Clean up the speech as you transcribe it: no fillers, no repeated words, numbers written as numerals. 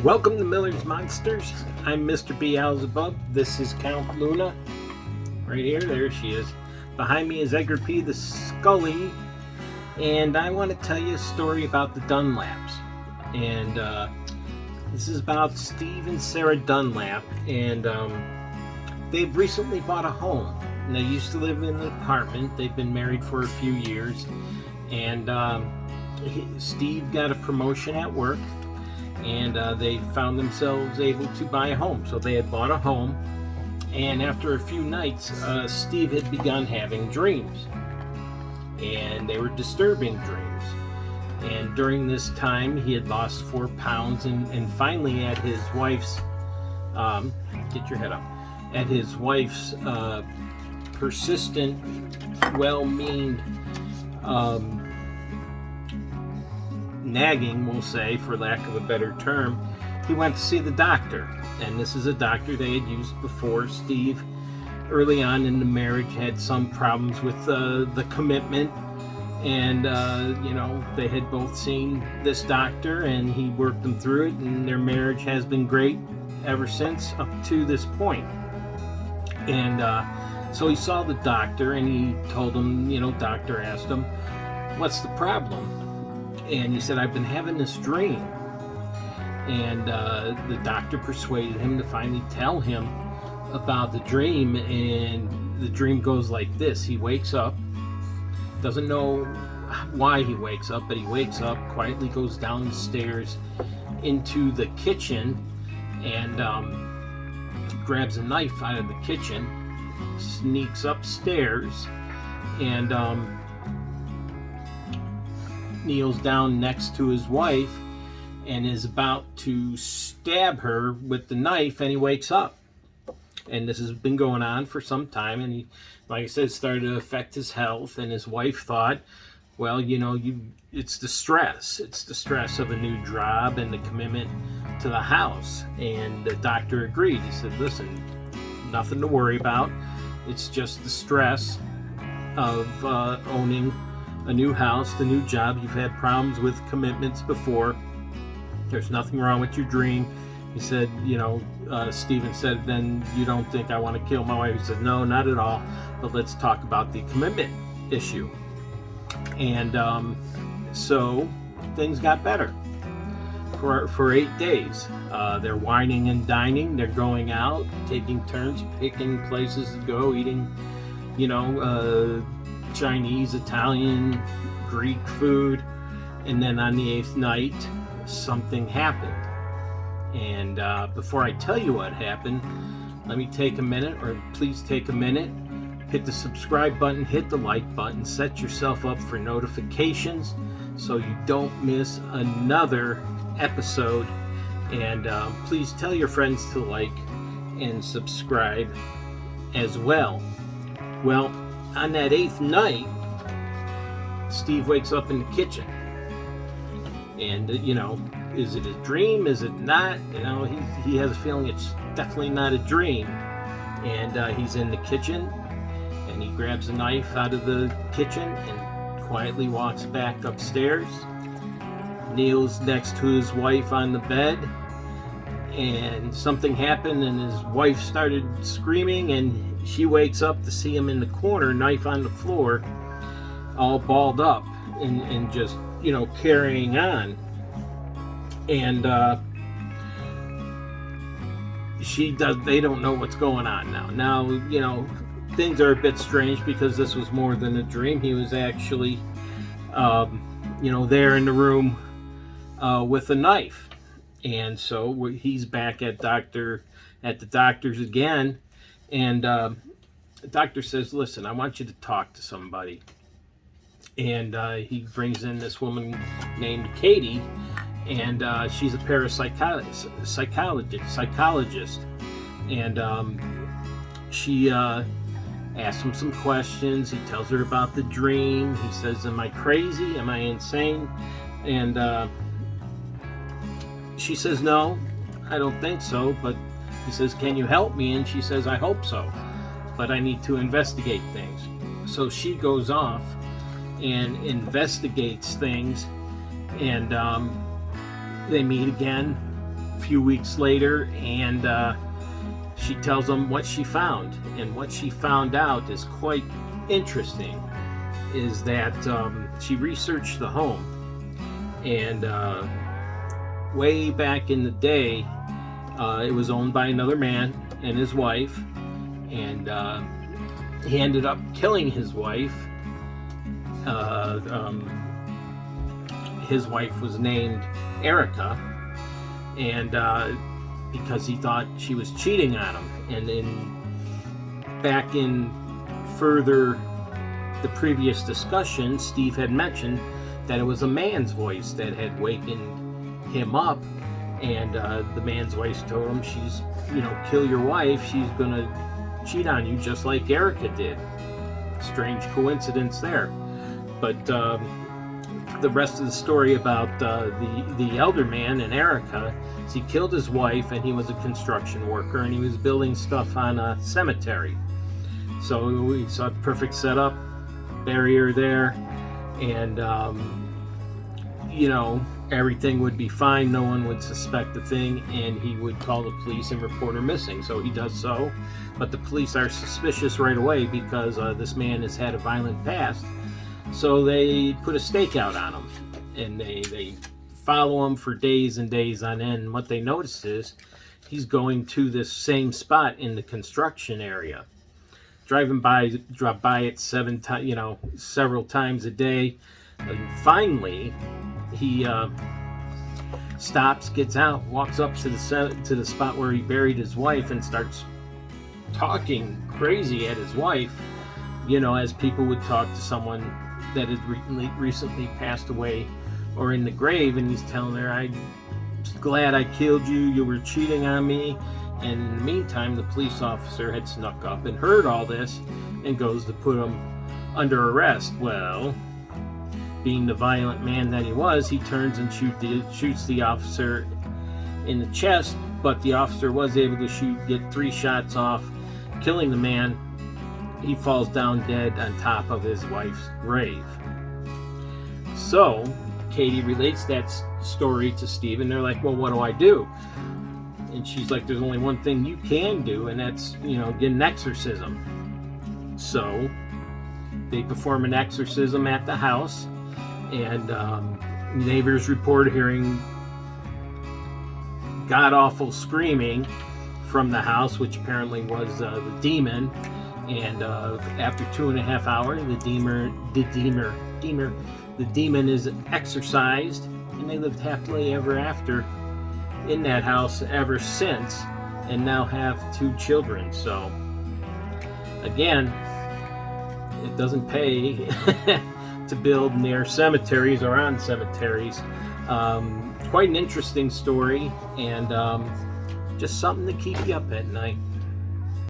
Welcome to Miller's Monsters. I'm Mr. Beelzebub. This is Count Luna. Right here, there she is. Behind me is Edgar P. the Scully. And I want to tell you a story about the Dunlaps. And this is about Steve and Sarah Dunlap. And they've recently bought a home. And they used to live in an apartment. They've been married for a few years. And Steve got a promotion at work. And they found themselves able to buy a home. So they had bought a home, and after a few nights, Steve had begun having dreams, and they were disturbing dreams. And during this time, he had lost 4 pounds, and finally, at his wife's get your head up, at his wife's persistent, well-meaned nagging, we'll say, for lack of a better term, he went to see the doctor. And this is a doctor they had used before. Steve, early on in the marriage, had some problems with the commitment, and they had both seen this doctor, and he worked them through it, and their marriage has been great ever since, up to this point. And so he saw the doctor, and he told him, doctor asked him, "What's the problem?" And he said, "I've been having this dream." And the doctor persuaded him to finally tell him about the dream. And the dream goes like this. He wakes up, doesn't know why he wakes up, but he wakes up, quietly goes down the stairs into the kitchen, and grabs a knife out of the kitchen, sneaks upstairs, and kneels down next to his wife and is about to stab her with the knife, and he wakes up. And this has been going on for some time, and he, like I said, started to affect his health. And his wife thought, well, it's the stress. It's the stress of a new job and the commitment to the house. And the doctor agreed. He said, "Listen, nothing to worry about. It's just the stress of owning a new house, the new job. You've had problems with commitments before. There's nothing wrong with your dream." He said, Stephen said, "Then you don't think I want to kill my wife?" He said, "No, not at all. But let's talk about the commitment issue." And so things got better for 8 days. They're whining and dining. They're going out, taking turns, picking places to go, eating, Chinese, Italian, Greek food. And then on the 8th night, something happened. And before I tell you what happened, let me take a minute, or please take a minute, hit the subscribe button, hit the like button, set yourself up for notifications so you don't miss another episode. And please tell your friends to like and subscribe as well. Well, on that 8th night, Steve wakes up in the kitchen. And, is it a dream? Is it not? He has a feeling it's definitely not a dream. And he's in the kitchen, and he grabs a knife out of the kitchen and quietly walks back upstairs, kneels next to his wife on the bed, and something happened, and his wife started screaming, and she wakes up to see him in the corner, knife on the floor, all balled up and just, carrying on. And they don't know what's going on now. Now, things are a bit strange, because this was more than a dream. He was actually, there in the room with a knife. And so he's back at the doctor's again. And the doctor says, "Listen, I want you to talk to somebody." And he brings in this woman named Katie, and she's a parapsychologist. And she asks him some questions. He tells her about the dream. He says, "Am I crazy? Am I insane?" And she says, "No, I don't think so." But he says, "Can you help me?" And she says, "I hope so, but I need to investigate things." So she goes off and investigates things, and they meet again few weeks later, and she tells them what she found. And what she found out is quite interesting, is that she researched the home, and way back in the day, it was owned by another man and his wife, and he ended up killing his wife. His wife was named Erica, and because he thought she was cheating on him. And then back in further the previous discussion, Steve had mentioned that it was a man's voice that had wakened him up, and the man's voice told him, she's, kill your wife, she's gonna cheat on you just like Erica did. Strange coincidence there. But the rest of the story about the elder man and Erica is he killed his wife, and he was a construction worker, and he was building stuff on a cemetery. So we saw the perfect setup, barrier there, and everything would be fine, no one would suspect a thing, and he would call the police and report her missing. So he does so, but the police are suspicious right away because this man has had a violent past. So they put a stakeout on him, and they follow him for days and days on end. And what they notice is he's going to this same spot in the construction area, drop by it several times a day. And finally, he stops, gets out, walks up to the spot where he buried his wife, and starts talking crazy at his wife, as people would talk to someone that had recently passed away or in the grave. And he's telling her, I'm glad I killed you, you were cheating on me. And in the meantime, the police officer had snuck up and heard all this and goes to put him under arrest. Well, being the violent man that he was, he turns and shoots the officer in the chest, but the officer was able to get 3 shots off, killing the man. He falls down dead on top of his wife's grave. So Katie relates that story to Steve, and they're like, well, what do I do? And she's like, there's only one thing you can do, and that's, get an exorcism. So they perform an exorcism at the house, and neighbors report hearing god-awful screaming from the house, which apparently was the demon. And after 2.5 hours, the demon is exorcised, and they lived happily ever after in that house ever since, and now have 2 children. So again, it doesn't pay to build near cemeteries or on cemeteries. Quite an interesting story, and just something to keep you up at night.